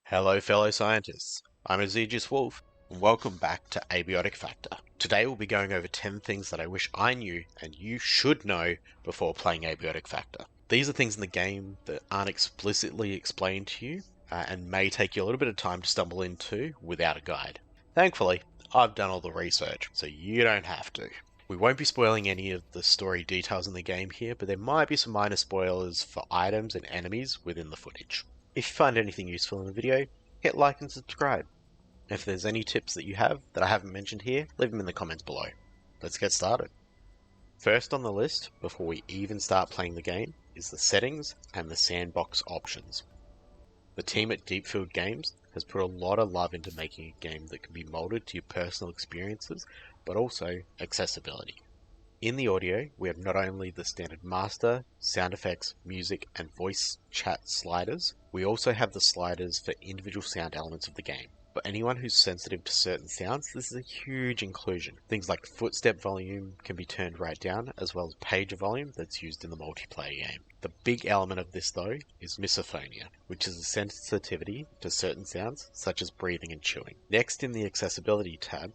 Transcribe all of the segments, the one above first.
Hello fellow scientists, I'm Ezegius Wolf, and welcome back to Abiotic Factor. Today we'll be going over 10 things that I wish I knew and you should know before playing Abiotic Factor. These are things in the game that aren't explicitly explained to you, and may take you a little bit of time to stumble into without a guide. Thankfully, I've done all the research, so you don't have to. We won't be spoiling any of the story details in the game here, but there might be some minor spoilers for items and enemies within the footage. If you find anything useful in the video, hit like and subscribe. If there's any tips that you have that I haven't mentioned here, leave them in the comments below. Let's get started. First on the list, before we even start playing the game, is the settings and the sandbox options. The team at Deepfield Games has put a lot of love into making a game that can be molded to your personal experiences, but also accessibility. In the audio, we have not only the standard master, sound effects, music, and voice chat sliders, we also have the sliders for individual sound elements of the game. For anyone who's sensitive to certain sounds, this is a huge inclusion. Things like footstep volume can be turned right down, as well as pager volume that's used in the multiplayer game. The big element of this though is misophonia, which is a sensitivity to certain sounds, such as breathing and chewing. Next in the accessibility tab,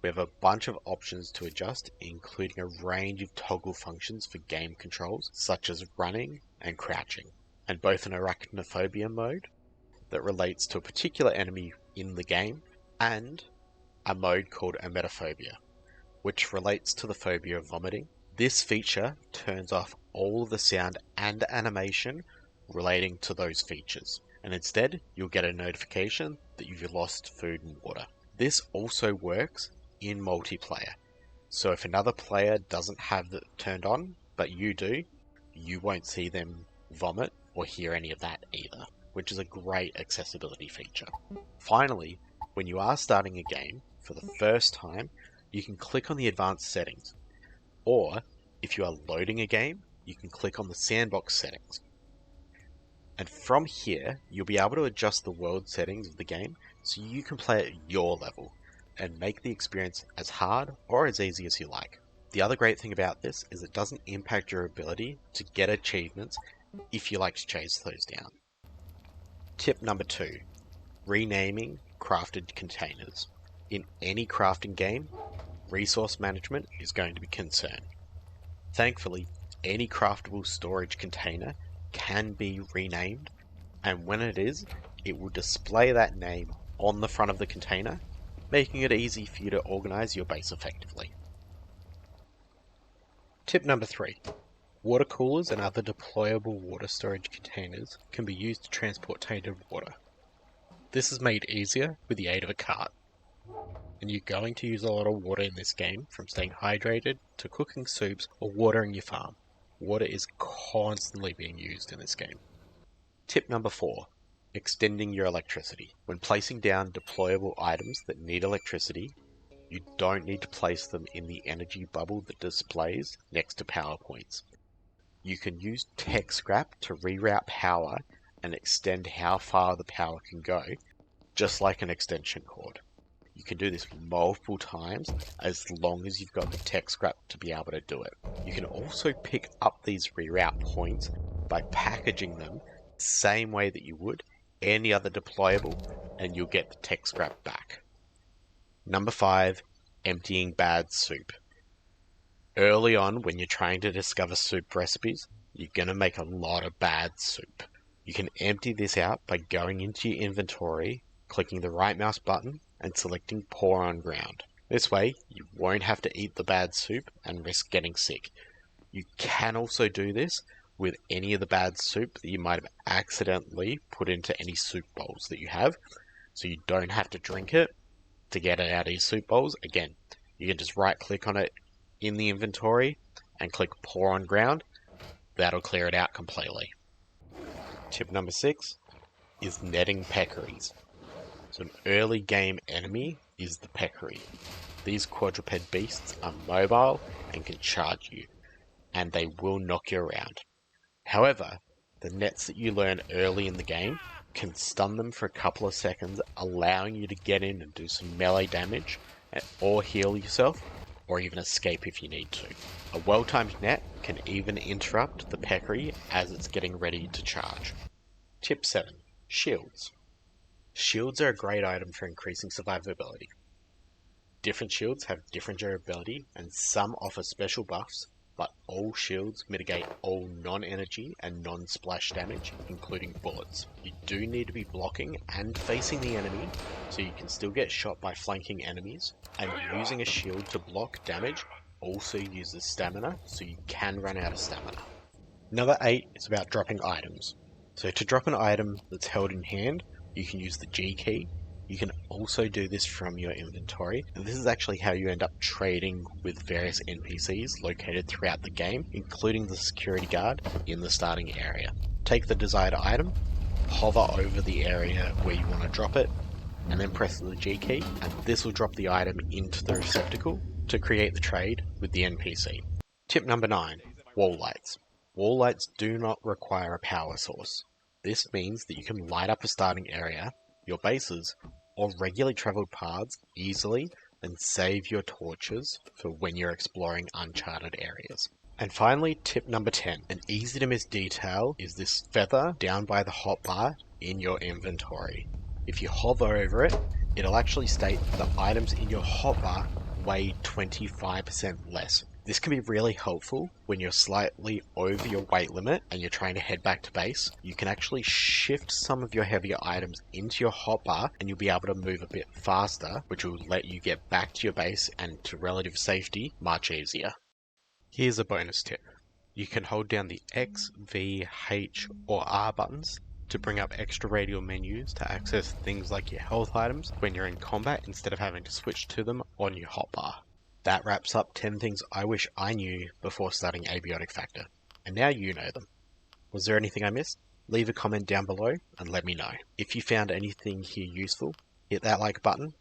we have a bunch of options to adjust, including a range of toggle functions for game controls, such as running and crouching, and both an arachnophobia mode that relates to a particular enemy in the game, and a mode called emetophobia, which relates to the phobia of vomiting. This feature turns off all of the sound and animation relating to those features, and instead you'll get a notification that you've lost food and water. This also works in multiplayer, so if another player doesn't have that turned on, but you do, you won't see them vomit or hear any of that either, which is a great accessibility feature. Finally, when you are starting a game for the first time, you can click on the advanced settings, or if you are loading a game, you can click on the sandbox settings. And from here, you'll be able to adjust the world settings of the game so you can play at your level and make the experience as hard or as easy as you like. The other great thing about this is it doesn't impact your ability to get achievements if you like to chase those down. Tip number 2, renaming crafted containers. In any crafting game, resource management is going to be a concern. Thankfully, any craftable storage container can be renamed, and when it is, it will display that name on the front of the container, making it easy for you to organize your base effectively. Tip number 3. Water coolers and other deployable water storage containers can be used to transport tainted water. This is made easier with the aid of a cart, and you're going to use a lot of water in this game, from staying hydrated to cooking soups or watering your farm. Water is constantly being used in this game. Tip number 4. Extending your electricity. When placing down deployable items that need electricity, you don't need to place them in the energy bubble that displays next to power points. You can use tech scrap to reroute power and extend how far the power can go, just like an extension cord. You can do this multiple times as long as you've got the tech scrap to be able to do it. You can also pick up these reroute points by packaging them the same way that you would any other deployable, and you'll get the tech scrap back. Number 5, emptying bad soup. Early on, when you're trying to discover soup recipes, you're going to make a lot of bad soup. You can empty this out by going into your inventory, clicking the right mouse button, and selecting pour on ground. This way, you won't have to eat the bad soup and risk getting sick. You can also do this with any of the bad soup that you might have accidentally put into any soup bowls that you have, so you don't have to drink it to get it out of your soup bowls. Again, you can just right click on it in the inventory and click pour on ground. That'll clear it out completely. Tip number 6 is netting peccaries. So an early game enemy is the peccary. These quadruped beasts are mobile and can charge you, and they will knock you around. However, the nets that you learn early in the game can stun them for a couple of seconds, allowing you to get in and do some melee damage, or heal yourself, or even escape if you need to. A well-timed net can even interrupt the peccary as it's getting ready to charge. Tip 7. Shields. Shields are a great item for increasing survivability. Different shields have different durability, and some offer special buffs, but all shields mitigate all non-energy and non-splash damage, including bullets. You do need to be blocking and facing the enemy, so you can still get shot by flanking enemies, and using a shield to block damage also uses stamina, so you can run out of stamina. Number 8 is about dropping items. So to drop an item that's held in hand, you can use the G key. You can also do this from your inventory, and this is actually how you end up trading with various NPCs located throughout the game, including the security guard in the starting area. Take the desired item, hover over the area where you want to drop it, and then press the G key, and this will drop the item into the receptacle to create the trade with the NPC. Tip number 9, wall lights. Wall lights do not require a power source. This means that you can light up a starting area, your bases, or regularly travelled paths easily and save your torches for when you're exploring uncharted areas. And finally, tip number 10. An easy to miss detail is this feather down by the hotbar in your inventory. If you hover over it, it'll actually state the items in your hotbar weigh 25% less. This can be really helpful when you're slightly over your weight limit and you're trying to head back to base. You can actually shift some of your heavier items into your hotbar and you'll be able to move a bit faster, which will let you get back to your base and to relative safety much easier. Here's a bonus tip. You can hold down the X, V, H, or R buttons to bring up extra radial menus to access things like your health items when you're in combat instead of having to switch to them on your hotbar. That wraps up 10 things I wish I knew before starting Abiotic Factor, and now you know them. Was there anything I missed? Leave a comment down below and let me know. If you found anything here useful, hit that like button,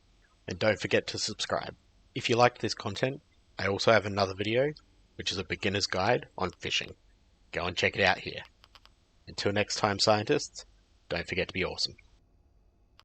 and don't forget to subscribe. If you liked this content, I also have another video, which is a beginner's guide on fishing. Go and check it out here. Until next time, scientists, don't forget to be awesome.